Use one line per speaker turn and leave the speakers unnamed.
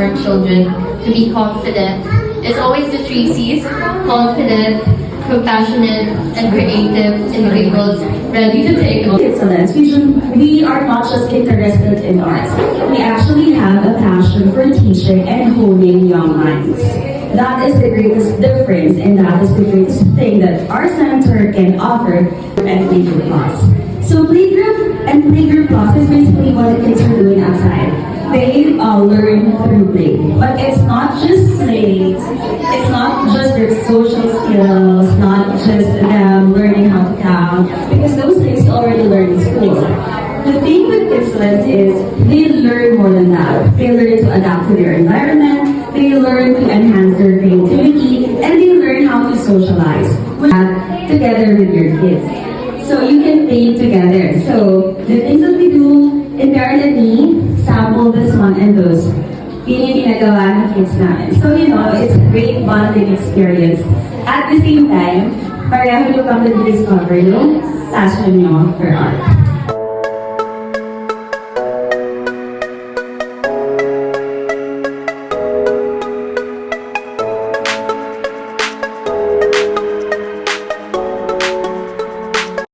our children to be confident. It's always the three C's: confident, compassionate, and creative individuals ready to take on.
Excellence. We are not just interested in arts. We actually have a passion for teaching and honing young minds. That is the greatest difference, and that is the greatest thing that our center can offer at Playgroup Plus. So Playgroup and Playgroup Plus is basically what the kids are doing outside. They learn through play. But it's not just play. It's not just their social skills, not just them learning how to count, because those things you already learn in school. The thing with Kidsland is they learn more than that. They learn to adapt to their environment, they learn to enhance their creativity, and they learn how to socialize together with your kids. So you can play together. So the things that we do in Darren and me, sample this one and those. Yun yung ginagawa ng kids namin. So it's a great bonding experience. At the same time, pareho nyo kami discover yung passion nyo for art.